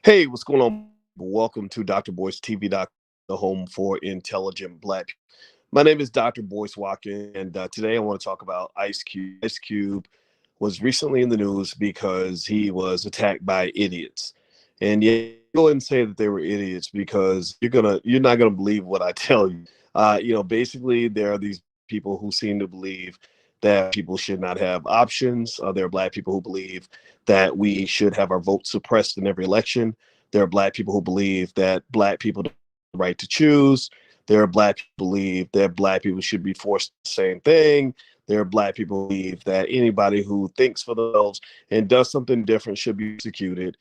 Hey, what's going on? Welcome to Dr. Boyce TV, the home for intelligent Black people. My name is Dr. Boyce Watkins, and today I want to talk about Ice Cube. Ice Cube was recently in the news because he was attacked by idiots, and yeah, go ahead and say that they were idiots because you're not gonna believe what I tell you. Basically, there are these people who seem to believe that people should not have options. There are Black people who believe that we should have our vote suppressed in every election. There are Black people who believe that Black people don't have the right to choose. There are Black people who believe that Black people should be forced the same thing. There are Black people who believe that anybody who thinks for themselves and does something different should be executed,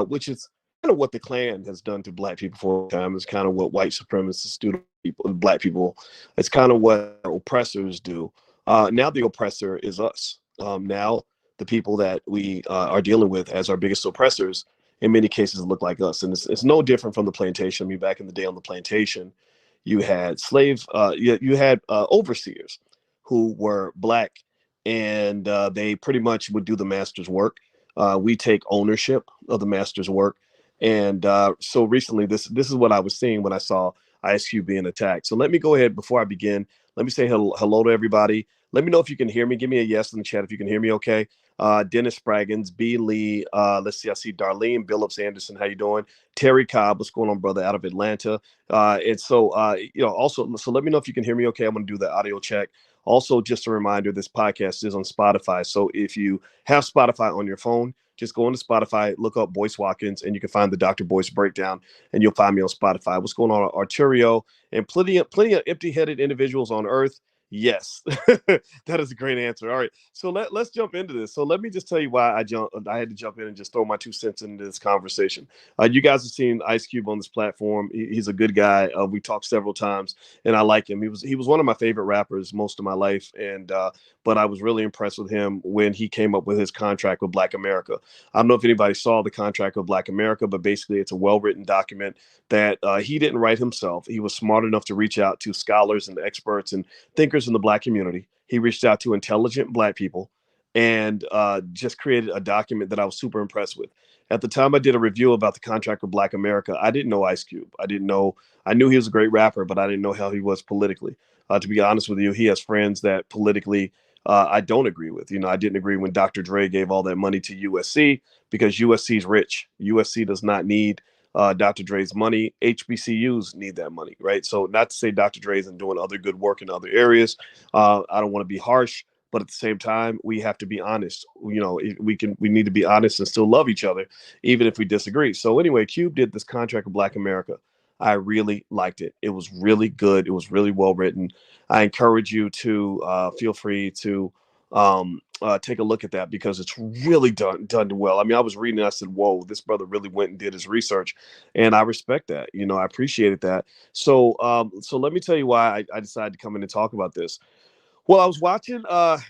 which is kind of what the Klan has done to Black people for a time. It's kind of what white supremacists do to people, Black people. It's kind of what oppressors do. Now the oppressor is us. Now the people that we are dealing with as our biggest oppressors in many cases look like us, and it's no different from the plantation. I mean, back in the day on the plantation, you had you had overseers who were Black, and they pretty much would do the master's work. We take ownership of the master's work, and so recently, this is what I was seeing when I saw Ice Cube being attacked. So let me go ahead before I begin. Let me say hello to everybody. Let me know if you can hear me. Give me a yes in the chat if you can hear me okay. Dennis Spraggins, B. Lee, let's see, I see Darlene Billups Anderson. How you doing? Terry Cobb, what's going on, brother, out of Atlanta? Also, so let me know if you can hear me okay. I'm going to do the audio check. Also, just a reminder, this podcast is on Spotify. So if you have Spotify on your phone, just go into Spotify, look up Boyce Watkins, and you can find the Dr. Boyce breakdown, and you'll find me on Spotify. What's going on, Arturio, and plenty of empty-headed individuals on Earth? Yes, that is a great answer. All right, so let's jump into this. So let me just tell you why I had to jump in and just throw my 2 cents into this conversation. You guys have seen Ice Cube on this platform. He's a good guy. We talked several times, and I like him. He was one of my favorite rappers most of my life, and but I was really impressed with him when he came up with his contract with Black America. I don't know if anybody saw the contract with Black America, but basically it's a well-written document that he didn't write himself. He was smart enough to reach out to scholars and experts and thinkers in the Black community. He reached out to intelligent Black people and just created a document that I was super impressed with. At the time I did a review about the contract with Black America, I didn't know Ice Cube. I knew he was a great rapper, but I didn't know how he was politically. To be honest with you, he has friends that politically I don't agree with. I didn't agree when Dr. Dre gave all that money to USC because USC is rich. USC does not need Dr. Dre's money. HBCUs need that money, right? So not to say Dr. Dre isn't doing other good work in other areas. I don't want to be harsh, but at the same time, we have to be honest. We need to be honest and still love each other, even if we disagree. So anyway, Cube did this contract with Black America. I really liked it. It was really good. It was really well written. I encourage you to feel free to take a look at that because it's really done well. I mean, I was reading and I said, whoa, this brother really went and did his research. And I respect that. I appreciated that. So let me tell you why I decided to come in and talk about this. Well, I was watching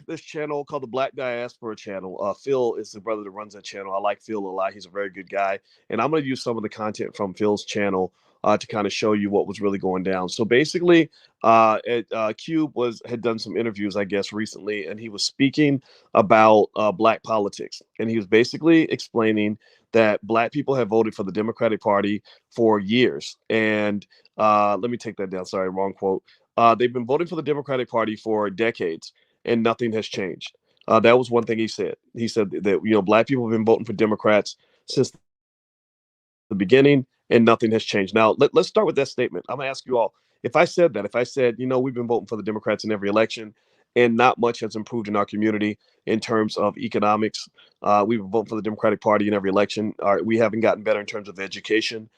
this channel called the Black Diaspora channel. Phil is the brother that runs that channel. I like Phil a lot. He's a very good guy. And I'm going to use some of the content from Phil's channel to kind of show you what was really going down. So basically, Cube had done some interviews, I guess, recently, and he was speaking about Black politics. And he was basically explaining that Black people have voted for the Democratic Party for years. And let me take that down. Sorry, wrong quote. They've been voting for the Democratic Party for decades, and nothing has changed. That was one thing he said. He said that Black people have been voting for Democrats since the beginning, and nothing has changed. Now, let's start with that statement. I'm gonna ask you all: if I said, we've been voting for the Democrats in every election, and not much has improved in our community in terms of economics. We've been voting for the Democratic Party in every election. We haven't gotten better in terms of education.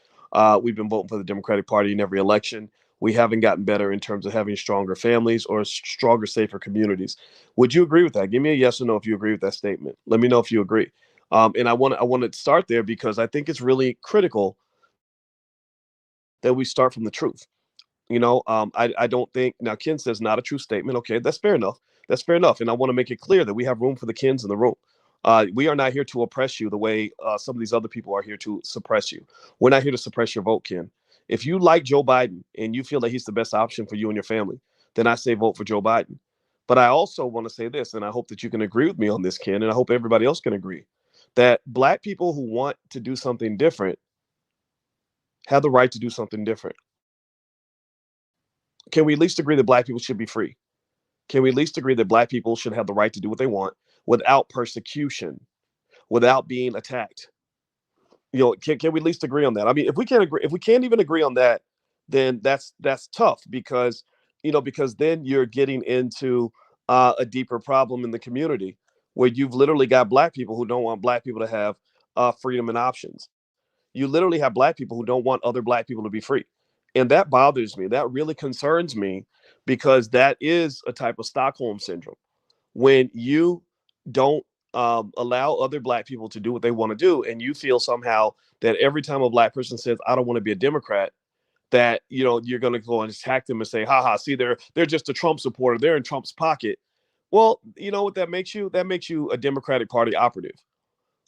We've been voting for the Democratic Party in every election. We haven't gotten better in terms of having stronger families or stronger, safer communities. Would you agree with that? Give me a yes or no if you agree with that statement. Let me know if you agree. And I want to start there because I think it's really critical that we start from the truth. I don't think now Ken says not a true statement. Okay, that's fair enough. That's fair enough. And I want to make it clear that we have room for the Kens in the room. We are not here to oppress you the way some of these other people are here to suppress you. We're not here to suppress your vote, Ken. If you like Joe Biden and you feel that he's the best option for you and your family, then I say vote for Joe Biden. But I also want to say this, and I hope that you can agree with me on this, Ken, and I hope everybody else can agree that Black people who want to do something different have the right to do something different? Can we at least agree that black people should be free? Can we at least agree that black people should have the right to do what they want without persecution, without being attacked? Can we at least agree on that? I mean, if we can't even agree on that, then that's tough because because then you're getting into a deeper problem in the community where you've literally got black people who don't want black people to have freedom and options. You literally have black people who don't want other black people to be free, and that bothers me. That really concerns me because that is a type of Stockholm syndrome when you don't allow other black people to do what they want to do, and you feel somehow that every time a black person says, "I don't want to be a Democrat," that you're going to go and attack them and say, "Ha ha, see, they're just a Trump supporter. They're in Trump's pocket." Well, you know what that makes you? That makes you a Democratic Party operative.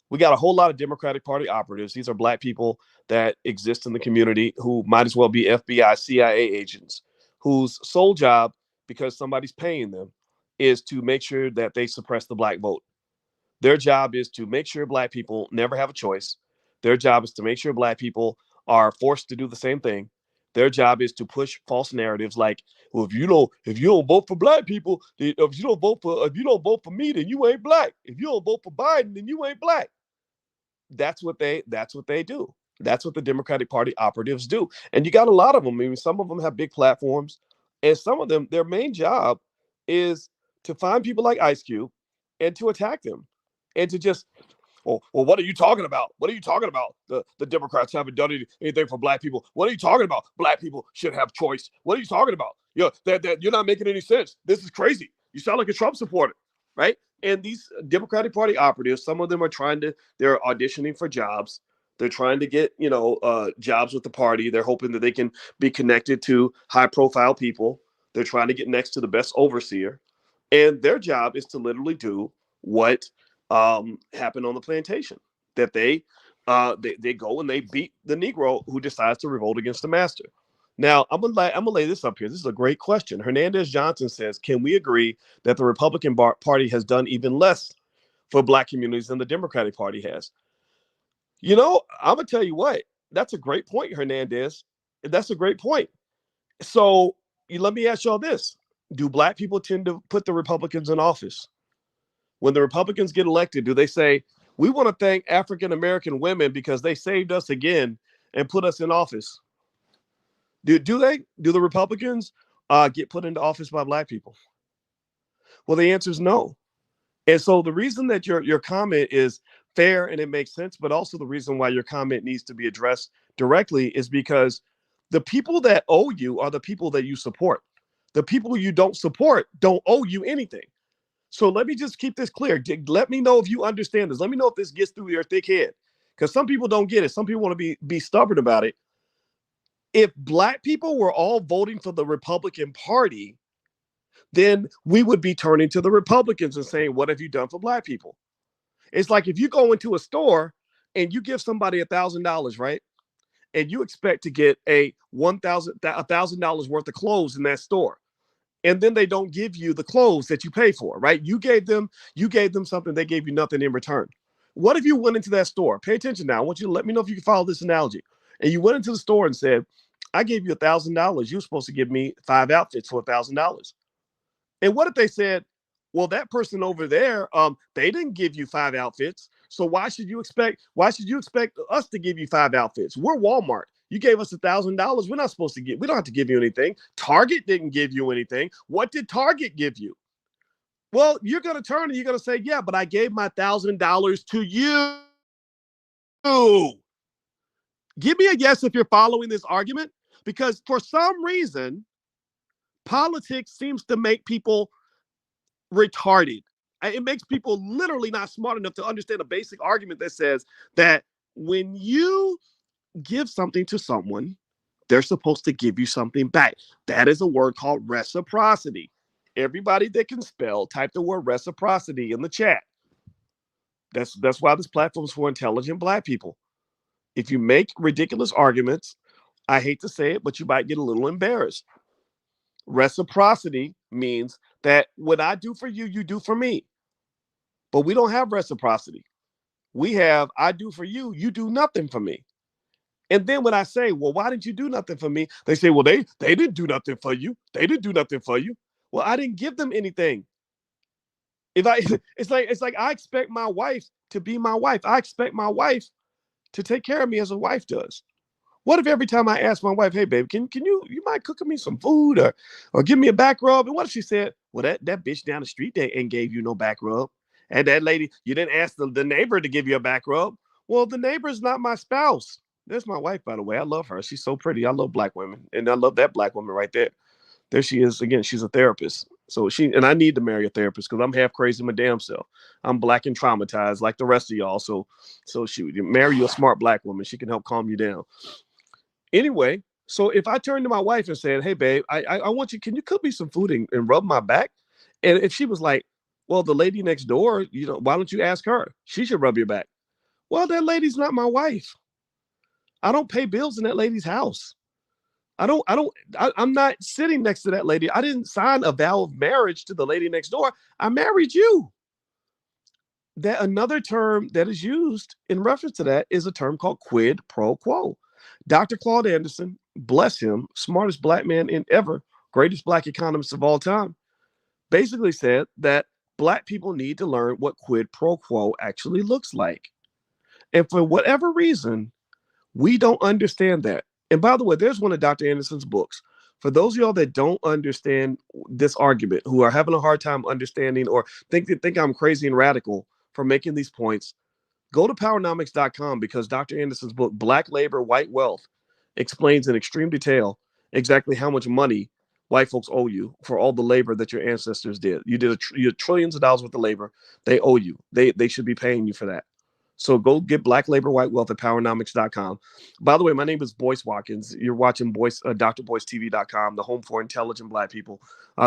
We got a whole lot of Democratic Party operatives. These are black people that exist in the community who might as well be FBI, CIA agents, whose sole job, because somebody's paying them, is to make sure that they suppress the black vote. Their job is to make sure black people never have a choice. Their job is to make sure black people are forced to do the same thing. Their job is to push false narratives like, well, if you don't vote for black people, if you don't vote for me, then you ain't black. If you don't vote for Biden, then you ain't black. That's what they do. That's what the Democratic Party operatives do. And you got a lot of them. I mean, some of them have big platforms, and some of them, their main job is to find people like Ice Cube and to attack them and to just, well, what are you talking about? What are you talking about? The Democrats haven't done anything for black people. What are you talking about? Black people should have choice. What are you talking about? That you're not making any sense. This is crazy. You sound like a Trump supporter, right? And these Democratic Party operatives, some of them they're auditioning for jobs. They're trying to get, jobs with the party. They're hoping that they can be connected to high profile people. They're trying to get next to the best overseer. And their job is to literally do what happened on the plantation. That they go and they beat the Negro who decides to revolt against the master. Now, I'm gonna lay this up here. This is a great question. Hernandez Johnson says, "Can we agree that the Republican Party has done even less for Black communities than the Democratic Party has?" I'm gonna tell you what. That's a great point, Hernandez. That's a great point. So, let me ask y'all this: do Black people tend to put the Republicans in office? When the Republicans get elected, do they say, "We want to thank African American women because they saved us again and put us in office"? Do the Republicans get put into office by black people? Well, the answer is no. And so the reason that your comment is fair and it makes sense, but also the reason why your comment needs to be addressed directly is because the people that owe you are the people that you support. The people you don't support don't owe you anything. So let me just keep this clear. Let me know if you understand this. Let me know if this gets through your thick head. Because some people don't get it. Some people want to be stubborn about it. If black people were all voting for the Republican Party, then we would be turning to the Republicans and saying, "What have you done for black people?" It's like if you go into a store and you give somebody $1,000, right? And you expect to get $1,000 worth of clothes in that store. And then they don't give you the clothes that you pay for, right? You gave them something, they gave you nothing in return. What if you went into that store? Pay attention now. I want you to let me know if you can follow this analogy. And you went into the store and said, "I gave you $1,000. You're supposed to give me 5 outfits for $1,000." And what if they said, "Well, that person over there, they didn't give you 5 outfits. So why should you expect us to give you 5 outfits? We're Walmart. You gave us $1,000. We don't have to give you anything. Target didn't give you anything. What did Target give you?" Well, you're gonna turn and you're gonna say, "Yeah, but I gave my $1,000 to you." Give me a yes if you're following this argument, because for some reason, politics seems to make people retarded. It makes people literally not smart enough to understand a basic argument that says that when you give something to someone, they're supposed to give you something back. That is a word called reciprocity. Everybody that can spell, type the word reciprocity in the chat. That's why this platform is for intelligent black people. If you make ridiculous arguments, I hate to say it, but you might get a little embarrassed. Reciprocity means that what I do for you, you do for me. But we don't have reciprocity. We have, I do for you, you do nothing for me. And then when I say, well, why didn't you do nothing for me? They say, well, they didn't do nothing for you. They didn't do nothing for you. Well, I didn't give them anything. If I it's like I expect my wife to be my wife. I expect my wife to take care of me as a wife does. What if every time I ask my wife, hey babe, can you mind cooking me some food or give me a back rub? And what if she said, well, that bitch down the street they ain't gave you no back rub. And that lady, you didn't ask the neighbor to give you a back rub. Well, the neighbor's not my spouse. That's my wife, by the way. I love her. She's so pretty. I love black women. And I love that black woman right there. There she is again. She's a therapist. So I need to marry a therapist because I'm half crazy my damn self. I'm black and traumatized like the rest of y'all. So she marry you a smart black woman. She can help calm you down. Anyway, so if I turned to my wife and said, hey babe, I want you, can you cook me some food and rub my back? And if she was like, well, the lady next door, why don't you ask her? She should rub your back. Well, that lady's not my wife. I don't pay bills in that lady's house. I'm not sitting next to that lady. I didn't sign a vow of marriage to the lady next door. I married you. That another term that is used in reference to that is a term called quid pro quo. Dr. Claude Anderson, bless him, smartest black man in ever, greatest black economist of all time, basically said that black people need to learn what quid pro quo actually looks like. And for whatever reason, we don't understand that. And by the way, there's one of Dr. Anderson's books. For those of y'all that don't understand this argument, who are having a hard time understanding or think I'm crazy and radical for making these points, go to powernomics.com because Dr. Anderson's book, Black Labor, White Wealth, explains in extreme detail exactly how much money white folks owe you for all the labor that your ancestors did. You had trillions of dollars worth of labor. They owe you. They should be paying you for that. So go get Black Labor, White Wealth at powernomics.com. By the way, my name is Boyce Watkins. You're watching drboycetv.com, the home for intelligent black people.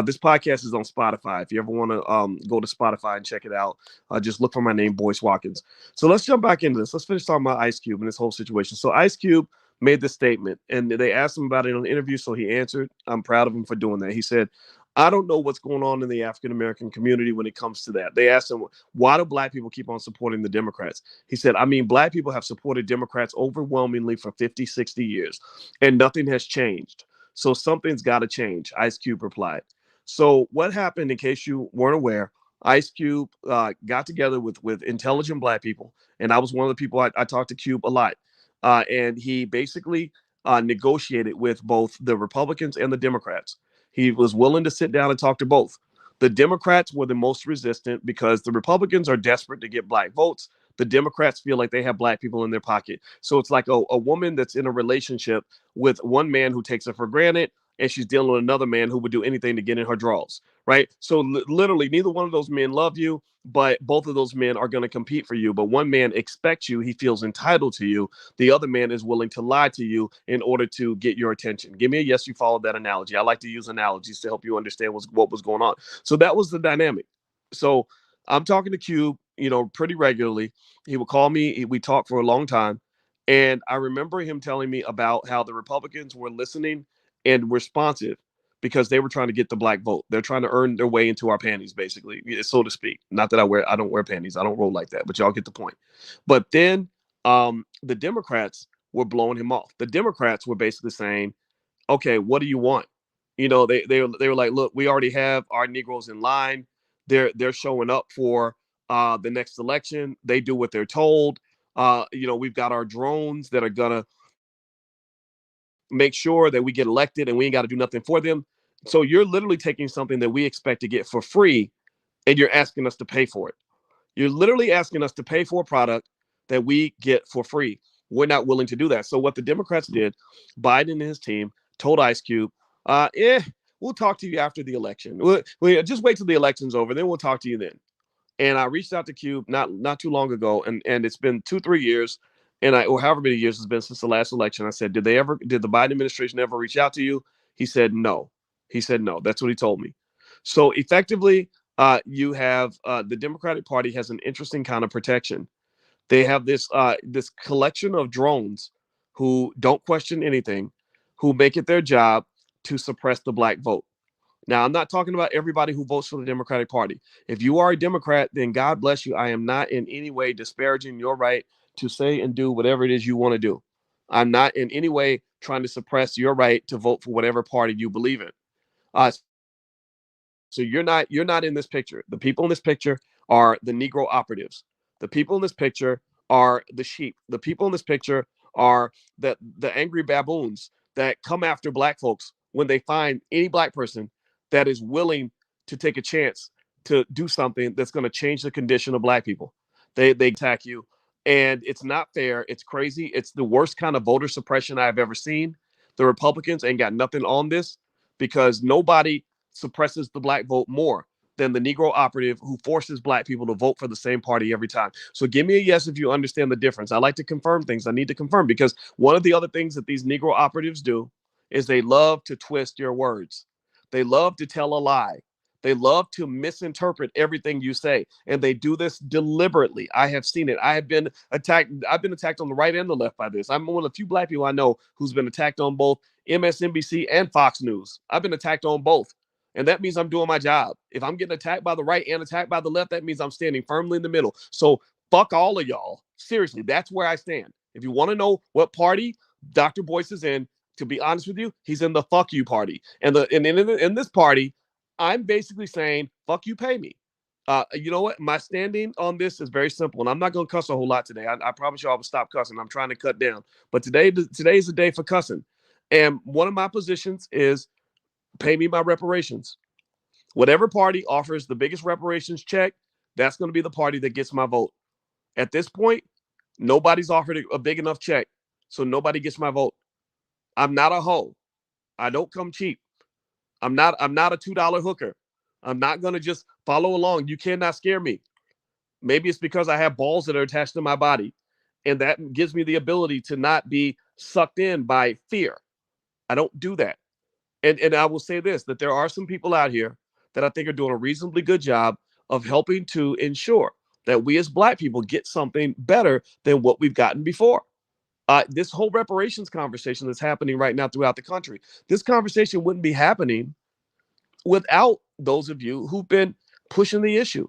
This podcast is on Spotify. If you ever want to go to Spotify and check it out, just look for my name, Boyce Watkins. So let's jump back into this. Let's finish talking about Ice Cube and this whole situation. So Ice Cube made this statement, and they asked him about it on the interview, so he answered. I'm proud of him for doing that. He said, I don't know what's going on in the African-American community when it comes to that. They asked him, why do black people keep on supporting the Democrats? He said, I mean, black people have supported Democrats overwhelmingly for 50, 60 years, and nothing has changed. So something's got to change, Ice Cube replied. So what happened, in case you weren't aware, Ice Cube got together with intelligent black people, and I was one of the people I talked to Cube a lot. And he basically negotiated with both the Republicans and the Democrats. He was willing to sit down and talk to both. The Democrats were the most resistant because the Republicans are desperate to get black votes. The Democrats feel like they have black people in their pocket. So it's like a woman that's in a relationship with one man who takes her for granted, and she's dealing with another man who would do anything to get in her drawers, right? So literally, neither one of those men love you, but both of those men are going to compete for you. But one man expects you, he feels entitled to you. The other man is willing to lie to you in order to get your attention. Give me a yes, you followed that analogy. I like to use analogies to help you understand what was going on. So that was the dynamic. So I'm talking to Cube, pretty regularly. He would call me. We talked for a long time. And I remember him telling me about how the Republicans were listening and responsive because they were trying to get the black vote. They're trying to earn their way into our panties, basically, so to speak. Not that I don't wear panties. I don't roll like that, but y'all get the point. But then the Democrats were blowing him off. The Democrats were basically saying, okay, what do you want? They were like, look, we already have our Negroes in line. They're showing up for the next election. They do what they're told. We've got our drones that are gonna make sure that we get elected and we ain't got to do nothing for them. So you're literally taking something that we expect to get for free and you're asking us to pay for it. You're literally asking us to pay for a product that we get for free. We're not willing to do that. So what the Democrats did, Biden and his team told Ice Cube, we'll talk to you after the election. We'll just wait till the election's over, then we'll talk to you then. And I reached out to Cube not too long ago, and it's been 2-3 years, or however many years it's been since the last election. I said, did the Biden administration ever reach out to you? He said no. He said no. That's what he told me. So effectively, you have the Democratic Party has an interesting kind of protection. They have this collection of drones who don't question anything, who make it their job to suppress the black vote. Now, I'm not talking about everybody who votes for the Democratic Party. If you are a Democrat, then God bless you. I am not in any way disparaging your right to say and do whatever it is you want to do. I'm not in any way trying to suppress your right to vote for whatever party you believe in. So you're not in this picture. The people in this picture are the Negro operatives. The people in this picture are the sheep. The people in this picture are the angry baboons that come after black folks when they find any black person that is willing to take a chance to do something that's going to change the condition of black people. They attack you, and it's not fair. It's crazy. It's the worst kind of voter suppression I've ever seen. The Republicans ain't got nothing on this because nobody suppresses the black vote more than the Negro operative who forces black people to vote for the same party every time. So give me a yes if you understand the difference. I like to confirm things. I need to confirm because one of the other things that these Negro operatives do is they love to twist your words. They love to tell a lie. They love to misinterpret everything you say, and they do this deliberately. I have seen it. I have been attacked. I've been attacked on the right and the left by this. I'm one of the few black people I know who's been attacked on both MSNBC and Fox News. I've been attacked on both. And that means I'm doing my job. If I'm getting attacked by the right and attacked by the left, that means I'm standing firmly in the middle. So fuck all of y'all. Seriously, that's where I stand. If you want to know what party Dr. Boyce is in, to be honest with you, he's in the fuck you party. And in this party, I'm basically saying, fuck you, pay me. You know what? My standing on this is very simple, and I'm not going to cuss a whole lot today. I promise you I will stop cussing. I'm trying to cut down. But today is the day for cussing. And one of my positions is pay me my reparations. Whatever party offers the biggest reparations check, that's going to be the party that gets my vote. At this point, nobody's offered a big enough check, so nobody gets my vote. I'm not a hoe. I don't come cheap. I'm not a $2 hooker. I'm not going to just follow along. You cannot scare me. Maybe it's because I have balls that are attached to my body, and that gives me the ability to not be sucked in by fear. I don't do that. And I will say this, that there are some people out here that I think are doing a reasonably good job of helping to ensure that we as black people get something better than what we've gotten before. This whole reparations conversation that's happening right now throughout the country, this conversation wouldn't be happening without those of you who've been pushing the issue.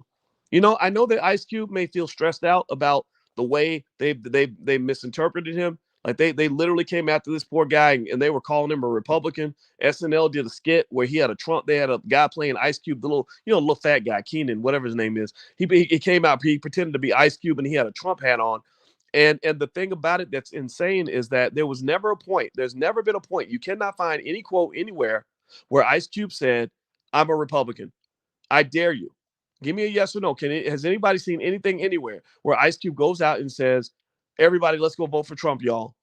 You know, I know that Ice Cube may feel stressed out about the way they misinterpreted him. Like they literally came after this poor guy and they were calling him a Republican. SNL did a skit where he had a Trump. They had a guy playing Ice Cube, the little little fat guy, Keenan, whatever his name is. He came out. He pretended to be Ice Cube and he had a Trump hat on. And the thing about it that's insane is that there was never a point. There's never been a point. You cannot find any quote anywhere where Ice Cube said, I'm a Republican. I dare you. Give me a yes or no. Has anybody seen anything anywhere where Ice Cube goes out and says, everybody, let's go vote for Trump, y'all?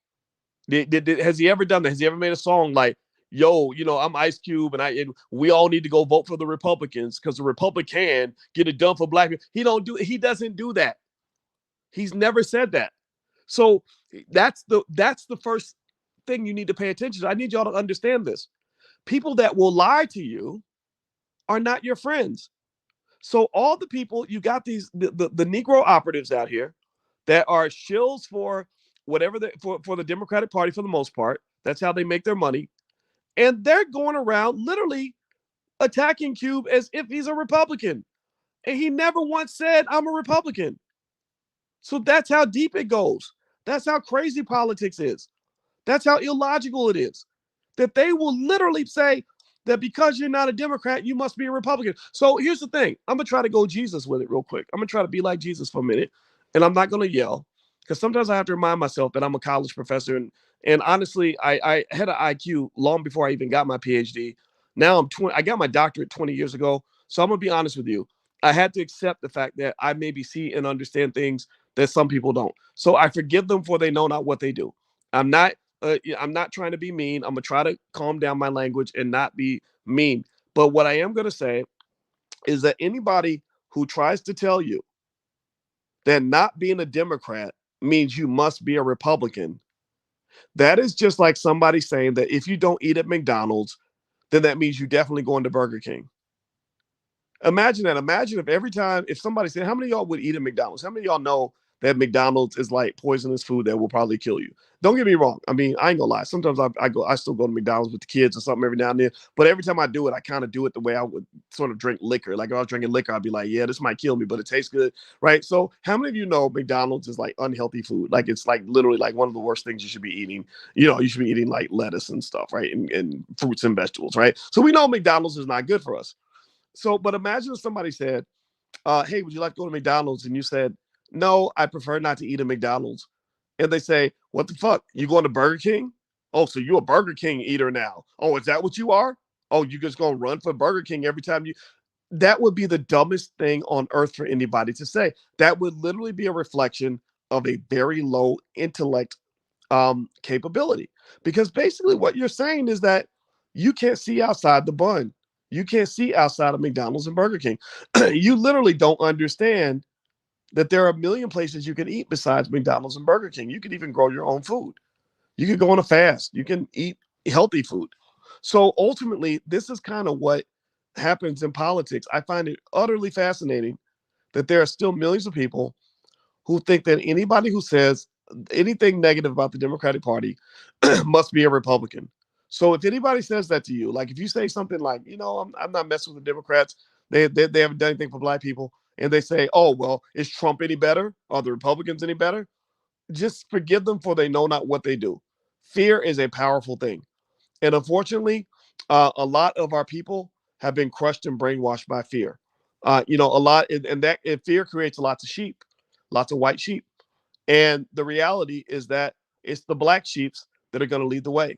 Has he ever done that? Has he ever made a song like, yo, I'm Ice Cube and we all need to go vote for the Republicans because the Republican get it done for black people? He doesn't do that. He's never said that. So that's the first thing you need to pay attention to. I need y'all to understand this. People that will lie to you are not your friends. So all the people you got the Negro operatives out here that are shills for whatever for the Democratic Party for the most part. That's how they make their money, and they're going around literally attacking Cube as if he's a Republican, and he never once said I'm a Republican. So that's how deep it goes. That's how crazy politics is. That's how illogical it is. That they will literally say that because you're not a Democrat, you must be a Republican. So here's the thing. I'm going to try to go Jesus with it real quick. I'm going to try to be like Jesus for a minute. And I'm not going to yell because sometimes I have to remind myself that I'm a college professor. And honestly, I had an IQ long before I even got my PhD. Now I'm 20. I got my doctorate 20 years ago. So I'm going to be honest with you. I had to accept the fact that I maybe see and understand things that some people don't. So I forgive them for they know not what they do. I'm not I'm not trying to be mean. I'm gonna try to calm down my language and not be mean. But what I am gonna say is that anybody who tries to tell you that not being a Democrat means you must be a Republican, that is just like somebody saying that if you don't eat at McDonald's, then that means you definitely going to Burger King. Imagine that. Imagine if every time if somebody said, how many of y'all would eat at McDonald's? How many of y'all know that McDonald's is like poisonous food that will probably kill you. Don't get me wrong. I mean, I ain't gonna lie. Sometimes I still go to McDonald's with the kids or something every now and then. But every time I do it, I kind of do it the way I would sort of drink liquor. Like if I was drinking liquor, I'd be like, yeah, this might kill me, but it tastes good, right? So how many of you know McDonald's is like unhealthy food? Like it's like literally like one of the worst things you should be eating. You know, you should be eating like lettuce and stuff, right? And fruits and vegetables, right? So we know McDonald's is not good for us. So, but imagine if somebody said, hey, would you like to go to McDonald's? And you said, no, I prefer not to eat at McDonald's. And they say, what the fuck? You going to Burger King? Oh, so you a Burger King eater now. Oh, is that what you are? Oh, you just gonna run for Burger King every time you. That would be the dumbest thing on earth for anybody to say. That would literally be a reflection of a very low intellect capability. Because basically what you're saying is that you can't see outside the bun. You can't see outside of McDonald's and Burger King. You literally don't understand that there are a million places you can eat besides McDonald's and Burger King. You can even grow your own food. You can go on a fast. You can eat healthy food. So ultimately, this is kind of what happens in politics. I find it utterly fascinating that there are still millions of people who think that anybody who says anything negative about the Democratic Party must be a Republican. So if anybody says that to you, like if you say something like, I'm not messing with the Democrats, they haven't done anything for black people, and they say, oh, well, is Trump any better? Are the Republicans any better? Just forgive them for they know not what they do. Fear is a powerful thing. And unfortunately, a lot of our people have been crushed and brainwashed by fear. A lot, and fear creates lots of sheep, lots of white sheep. And the reality is that it's the black sheeps that are going to lead the way.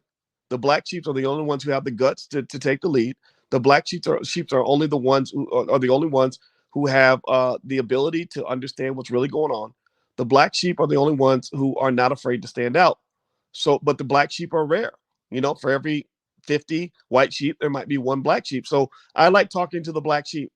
The black sheep are the only ones who have the guts to take the lead. The black sheep are only the ones who are the only ones who have the ability to understand what's really going on. The black sheep are the only ones who are not afraid to stand out. So, but the black sheep are rare. For every 50 white sheep, there might be one black sheep. So I like talking to the black sheep.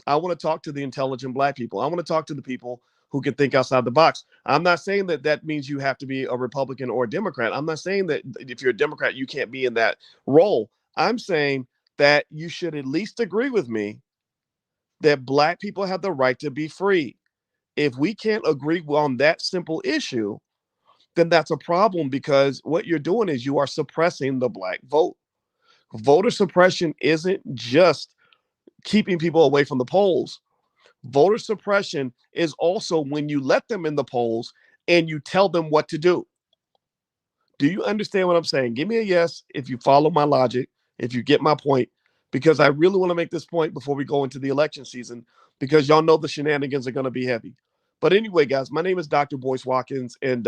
I want to talk to the intelligent black people. I want to talk to the people who can think outside the box. I'm not saying that that means you have to be a Republican or a Democrat. I'm not saying that if you're a Democrat, you can't be in that role. I'm saying that you should at least agree with me that black people have the right to be free. If we can't agree on that simple issue, then that's a problem because what you're doing is you are suppressing the black vote. Voter suppression isn't just keeping people away from the polls. Voter suppression is also when you let them in the polls and you tell them what to do. Do you understand what I'm saying? Give me a yes if you follow my logic, if you get my point, because I really want to make this point before we go into the election season, because y'all know the shenanigans are going to be heavy. But anyway, guys, my name is Dr. Boyce Watkins, and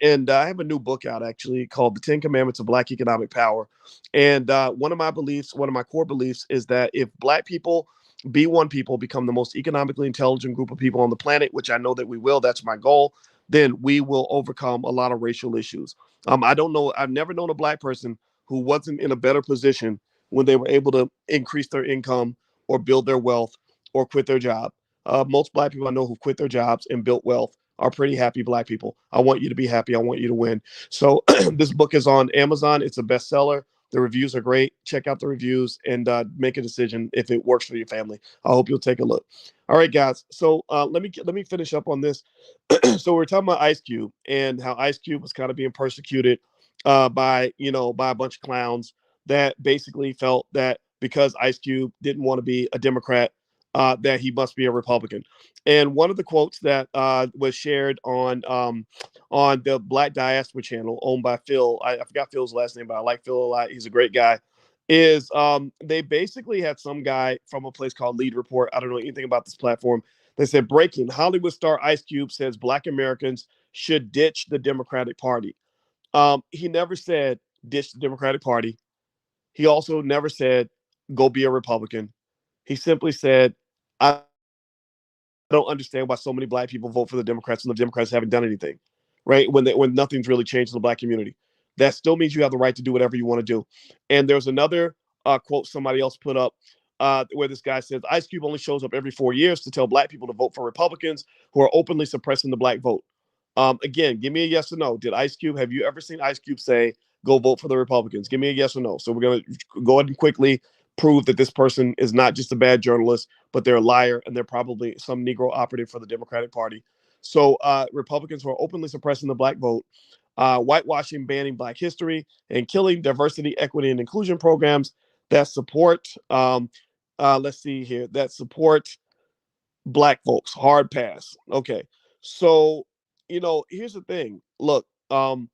and I have a new book out actually called "The 10 Commandments of Black Economic Power." And one of my beliefs, one of my core beliefs, is that if Black people, B1 people, become the most economically intelligent group of people on the planet, which I know that we will, that's my goal, then we will overcome a lot of racial issues. I don't know. I've never known a black person who wasn't in a better position when they were able to increase their income or build their wealth or quit their job. Most black people I know who've quit their jobs and built wealth are pretty happy black people. I want you to be happy. I want you to win. So this book is on Amazon. It's a bestseller. The reviews are great. Check out the reviews and make a decision if it works for your family. I hope you'll take a look. All right, guys. So let me finish up on this. So we're talking about Ice Cube and how Ice Cube was kind of being persecuted by a bunch of clowns that basically felt that because Ice Cube didn't want to be a Democrat, that he must be a Republican. And one of the quotes that was shared on the Black Diaspora channel owned by Phil, I forgot Phil's last name, but I like Phil a lot. He's a great guy. Is they basically had some guy from a place called Lead Report. I don't know anything about this platform. They said breaking Hollywood star Ice Cube says Black Americans should ditch the Democratic Party. He never said ditch the Democratic Party. He also never said go be a Republican. He simply said, I don't understand why so many black people vote for the Democrats and the Democrats haven't done anything, right? When nothing's really changed in the black community. That still means you have the right to do whatever you want to do. And there's another quote somebody else put up where this guy says Ice Cube only shows up every 4 years to tell black people to vote for Republicans who are openly suppressing the black vote. Again, give me a yes or no. Did Ice Cube, have you ever seen Ice Cube say, go vote for the Republicans? Give me a yes or no. So we're going to go ahead and quickly prove that this person is not just a bad journalist, but they're a liar and they're probably some Negro operative for the Democratic Party. So Republicans who are openly suppressing the black vote, whitewashing, banning black history, and killing diversity, equity, and inclusion programs that support, let's see here, that support black folks. Hard pass. Okay. So, here's the thing. Look, when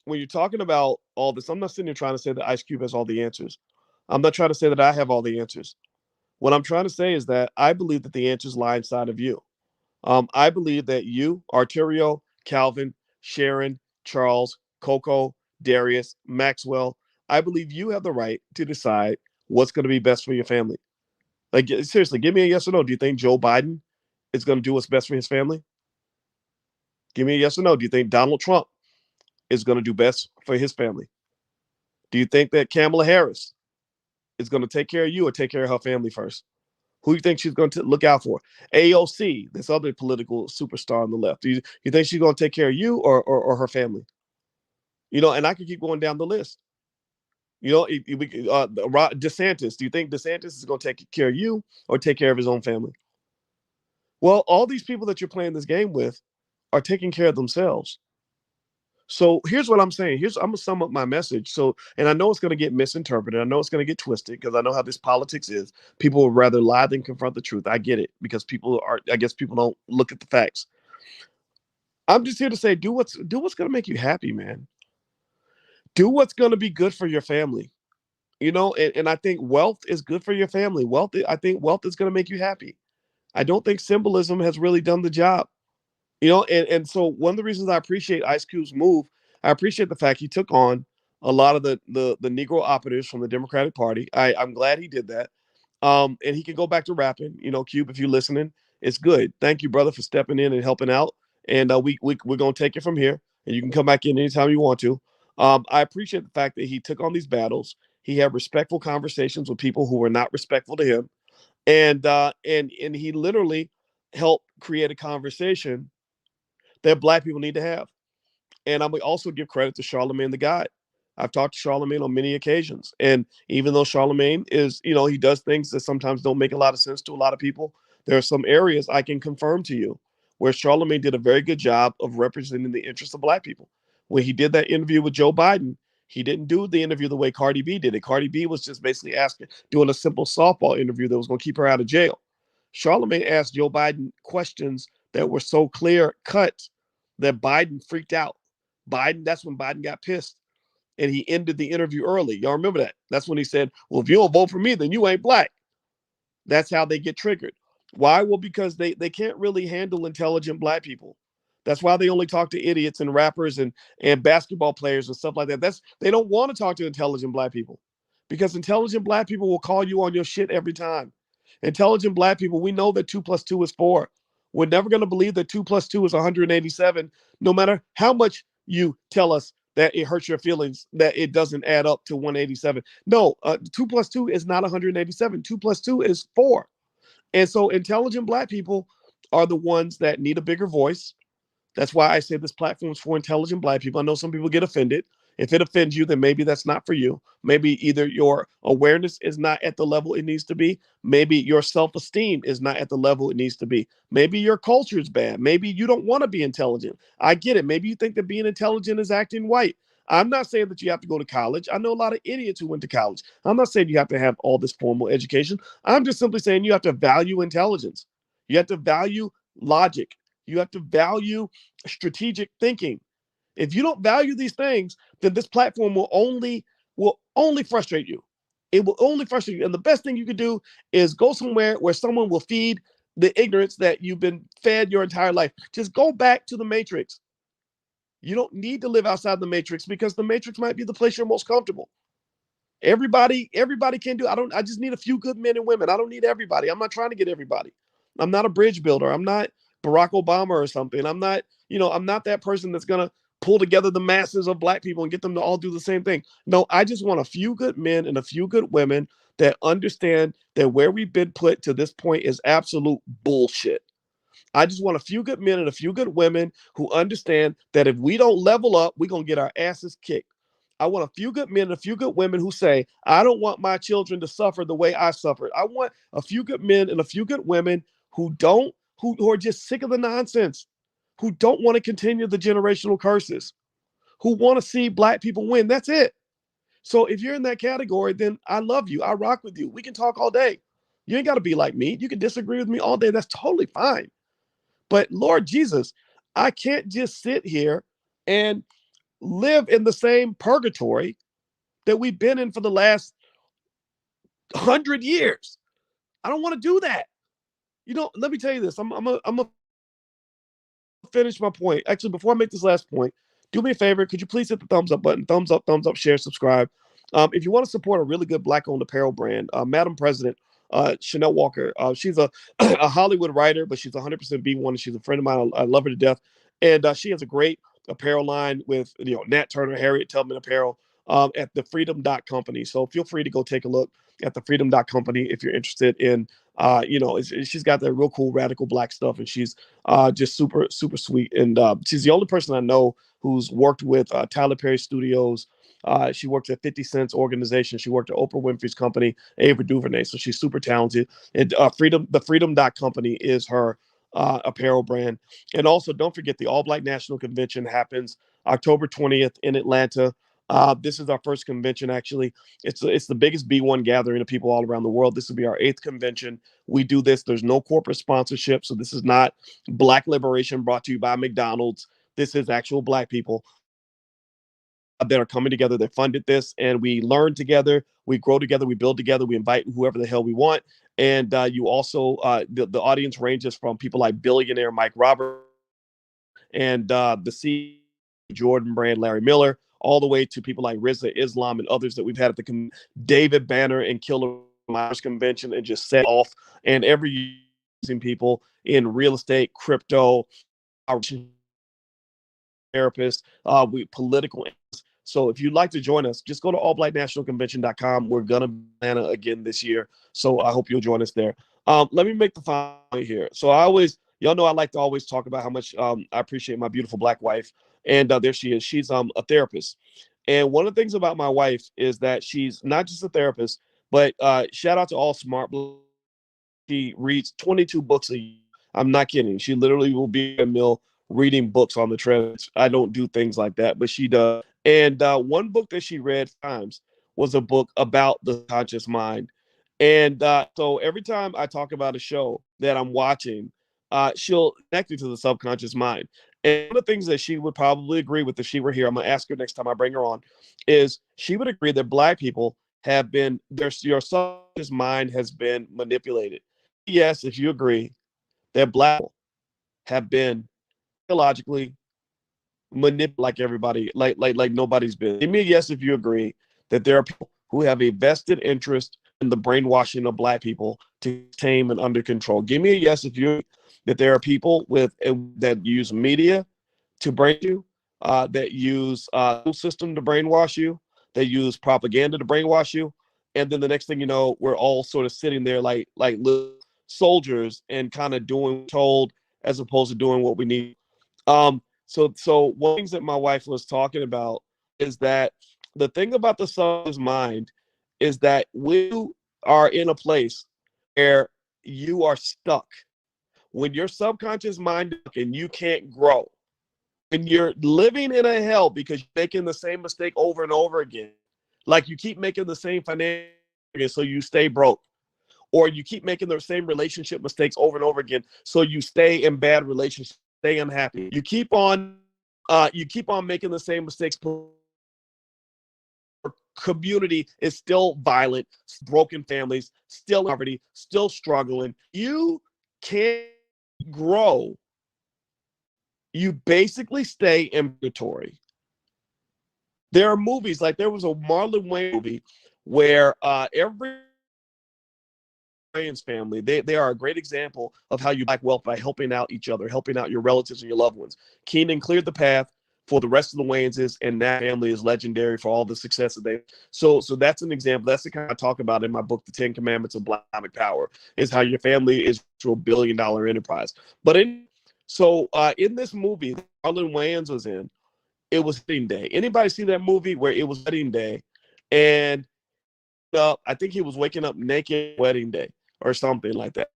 you're talking about all this, I'm not sitting here trying to say that Ice Cube has all the answers. I'm not trying to say that I have all the answers. What I'm trying to say is that I believe that the answers lie inside of you. I believe that you, Arterio, Calvin, Sharon, Charles, Coco, Darius, Maxwell, I believe you have the right to decide what's going to be best for your family. Like, seriously, give me a yes or no. Do you think Joe Biden is going to do what's best for his family? Give me a yes or no. Do you think Donald Trump is going to do best for his family? Do you think that Kamala Harris is going to take care of you or take care of her family first? Who do you think she's going to look out for? AOC, this other political superstar on the left. Do you think she's going to take care of you or her family? And I could keep going down the list. DeSantis, do you think DeSantis is going to take care of you or take care of his own family? Well, all these people that you're playing this game with are taking care of themselves. So here's what I'm saying. I'm gonna sum up my message. So, and I know it's gonna get misinterpreted. I know it's gonna get twisted because I know how this politics is. People would rather lie than confront the truth. I get it because I guess people don't look at the facts. I'm just here to say, do what's gonna make you happy, man. Do what's gonna be good for your family. And I think wealth is good for your family. I think wealth is gonna make you happy. I don't think symbolism has really done the job. And so one of the reasons I appreciate Ice Cube's move, I appreciate the fact he took on a lot of the Negro operatives from the Democratic Party. I'm glad he did that. And he can go back to rapping. Cube, if you're listening, it's good. Thank you, brother, for stepping in and helping out. And we're gonna take it from here, and you can come back in anytime you want to. I appreciate the fact that he took on these battles. He had respectful conversations with people who were not respectful to him, and he literally helped create a conversation that black people need to have. And I'm gonna also give credit to Charlemagne the God. I've talked to Charlemagne on many occasions. And even though Charlemagne is, he does things that sometimes don't make a lot of sense to a lot of people, there are some areas I can confirm to you where Charlemagne did a very good job of representing the interests of black people. When he did that interview with Joe Biden, he didn't do the interview the way Cardi B did it. Cardi B was just basically doing a simple softball interview that was going to keep her out of jail. Charlemagne asked Joe Biden questions that were so clear cut that Biden freaked out. That's when Biden got pissed and he ended the interview early. Y'all remember that? That's when he said, well, if you don't vote for me, then you ain't black. That's how they get triggered. Why? Well, because they can't really handle intelligent black people. That's why they only talk to idiots and rappers and basketball players and stuff like that. They don't want to talk to intelligent black people because intelligent black people will call you on your shit every time. Intelligent black people, we know that 2 + 2 is 4. We're never going to believe that 2 + 2 is 187, no matter how much you tell us that it hurts your feelings that it doesn't add up to 187. No, 2 + 2 is not 187. 2 + 2 is 4. And so intelligent black people are the ones that need a bigger voice. That's why I say this platform is for intelligent black people. I know some people get offended. If it offends you, then maybe that's not for you. Maybe either your awareness is not at the level it needs to be. Maybe your self-esteem is not at the level it needs to be. Maybe your culture is bad. Maybe you don't want to be intelligent. I get it. Maybe you think that being intelligent is acting white. I'm not saying that you have to go to college. I know a lot of idiots who went to college. I'm not saying you have to have all this formal education. I'm just simply saying you have to value intelligence. You have to value logic. You have to value strategic thinking. If you don't value these things, then this platform will only frustrate you. It will only frustrate you. And the best thing you could do is go somewhere where someone will feed the ignorance that you've been fed your entire life. Just go back to the matrix. You don't need to live outside the matrix because the matrix might be the place you're most comfortable. Everybody can do. I just need a few good men and women. I don't need everybody. I'm not trying to get everybody. I'm not a bridge builder. I'm not Barack Obama or something. I'm not that person that's gonna pull together the masses of black people and get them to all do the same thing. No, I just want a few good men and a few good women that understand that where we've been put to this point is absolute bullshit. I just want a few good men and a few good women who understand that if we don't level up, we're going to get our asses kicked. I want a few good men and a few good women who say, I don't want my children to suffer the way I suffered. I want a few good men and a few good women who are just sick of the nonsense. who don't want to continue the generational curses, who want to see Black people win. That's it. So if you're in that category, then I love you. I rock with you. We can talk all day. You ain't got to be like me. You can disagree with me all day. That's totally fine. But Lord Jesus, I can't just sit here and live in the same purgatory that we've been in for the last 100 years. I don't want to do that. Let me tell you this. I'm a finish my point. Actually, before I make this last point, do me a favor. Could you please hit the thumbs up button? Thumbs up, share, subscribe. If you want to support a really good Black-owned apparel brand, Madam President, Chanel Walker, she's a, a Hollywood writer, but she's 100% B1, and she's a friend of mine. I love her to death. And she has a great apparel line with, Nat Turner, Harriet Tubman apparel at the Freedom Company. So feel free to go take a look at the Freedom Company if you're interested in, she's got that real cool radical Black stuff, and she's just super, super sweet. And she's the only person I know who's worked with Tyler Perry Studios. She worked at 50 Cent's organization. She worked at Oprah Winfrey's company, Ava DuVernay. So she's super talented. And the Freedom.Company is her apparel brand. And also, don't forget, the All Black National Convention happens October 20th in Atlanta. This is our first convention, actually. It's the biggest B1 gathering of people all around the world. This will be our 8th convention. We do this. There's no corporate sponsorship. So this is not Black Liberation brought to you by McDonald's. This is actual Black people that are coming together. They funded this, and we learn together, we grow together, we build together, we invite whoever the hell we want. And you also, the audience ranges from people like billionaire Mike Roberts and the CEO Jordan Brand, Larry Miller, all the way to people like Rizza Islam and others that we've had at the David Banner and Killer Myers convention, and just set off. And every year, people in real estate, crypto, therapists, political. So if you'd like to join us, just go to allblacknationalconvention.com. We're going to be in Atlanta again this year. So I hope you'll join us there. Let me make the final point here. So y'all know I like to always talk about how much I appreciate my beautiful Black wife. And there she is. She's a therapist. And one of the things about my wife is that she's not just a therapist, but shout out to all smart. She reads 22 books a year. I'm not kidding. She literally will be in a mill reading books on the treadmill. I don't do things like that, but she does. And one book that she read times was a book about the conscious mind. And so every time I talk about a show that I'm watching, she'll connect it to the subconscious mind. And one of the things that she would probably agree with if she were here, I'm going to ask her next time I bring her on, is she would agree that Black people have been, your subconscious mind has been manipulated. Yes, if you agree that Black people have been psychologically manipulated like everybody, like nobody's been. Give me a yes if you agree that there are people who have a vested interest in the brainwashing of Black people to tame and under control. Give me a yes if you agree that there are people that use media to brain you, that use school system to brainwash you, that use propaganda to brainwash you, and then the next thing you know, we're all sort of sitting there like little soldiers and kind of doing what we're told as opposed to doing what we need. So one of the things that my wife was talking about is that the thing about the subconscious mind is that when you are in a place where you are stuck, when your subconscious mind and you can't grow, when you're living in a hell because you're making the same mistake over and over again, like you keep making the same financial, so you stay broke, or you keep making the same relationship mistakes over and over again, so you stay in bad relationships, stay unhappy. You keep on making the same mistakes. Community is still violent, broken families, still poverty, still struggling. You can't grow. You basically stay in purgatory. There are movies, like there was a Marlon Wayans movie where every Wayans family, they are a great example of how you black wealth by helping out each other, helping out your relatives and your loved ones. Keenan cleared the path for the rest of the Wayanses, and that family is legendary for all the success that they. So that's an example. That's the kind I talk about in my book, The 10 Commandments of Black Economic Power, is how your family is to $1 billion enterprise. But in this movie that Marlon Wayans was in, it was wedding day. Anybody see that movie where it was wedding day, and I think he was waking up naked wedding day or something like that.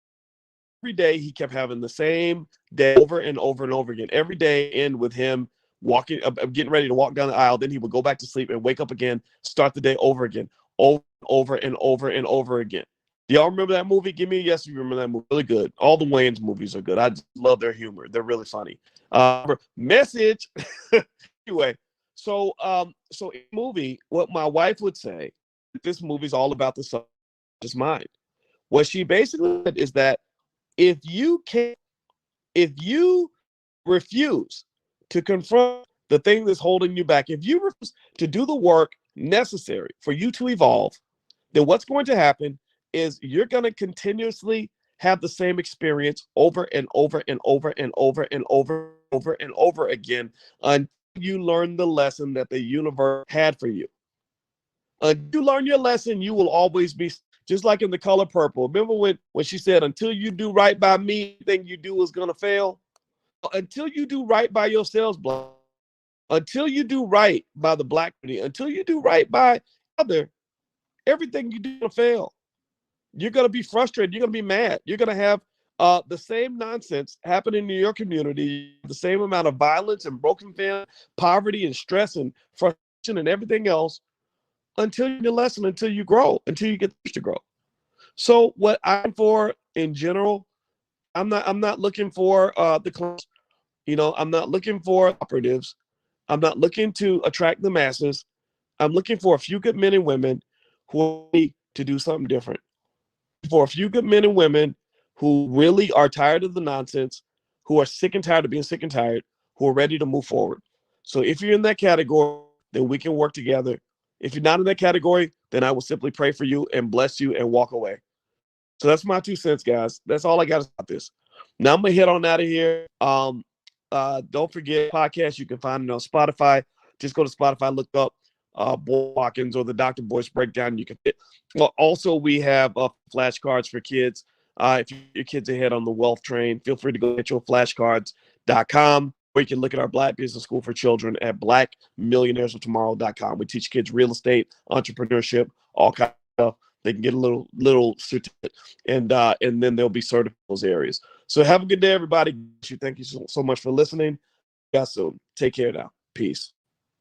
every day he kept having the same day over and over and over again. Every day end with him walking, getting ready to walk down the aisle. Then he would go back to sleep and wake up again, start the day over again, over and over and over again. Do y'all remember that movie? Give me a yes if you remember that movie. Really good. All the Wayans movies are good. I just love their humor. They're really funny. Message. Anyway, so so in the movie, what my wife would say, this movie's all about the subconscious mind. What she basically said is that if you refuse to confront the thing that's holding you back, if you refuse to do the work necessary for you to evolve, then what's going to happen is you're going to continuously have the same experience over and over and over and over and over and over again until you learn the lesson that the universe had for you. Until you learn your lesson, you will always be just like in The Color Purple. Remember when she said, until you do right by me, anything you do is going to fail? Until you do right by yourselves, Black, until you do right by the Black community, until you do right by other, everything you do will fail. You're going to be frustrated. You're going to be mad. You're going to have the same nonsense happening in your community, the same amount of violence and broken family, poverty and stress and frustration and everything else until you lesson, until you grow, until you get to grow. So what I'm for in general, I'm not looking for the class. I'm not looking for operatives. I'm not looking to attract the masses. I'm looking for a few good men and women who are ready to do something different. For a few good men and women who really are tired of the nonsense, who are sick and tired of being sick and tired, who are ready to move forward. So if you're in that category, then we can work together. If you're not in that category, then I will simply pray for you and bless you and walk away. So that's my 2 cents, guys. That's all I got about this. Now I'm gonna head on out of here. Don't forget podcast. You can find it on Spotify. Just go to Spotify, look up Boy Watkins or the Dr. Boyce Breakdown. You can. Well, also we have flashcards for kids. If your kids are ahead on the wealth train, feel free to go get your flashcards.com. Or you can look at our Black Business School for Children at blackmillionairesoftomorrow.com. We teach kids real estate, entrepreneurship, all kinds of stuff. They can get a little certificate, and then they'll be certified in those areas. So have a good day, everybody. Thank you so much for listening. See you guys soon. Take care now. Peace.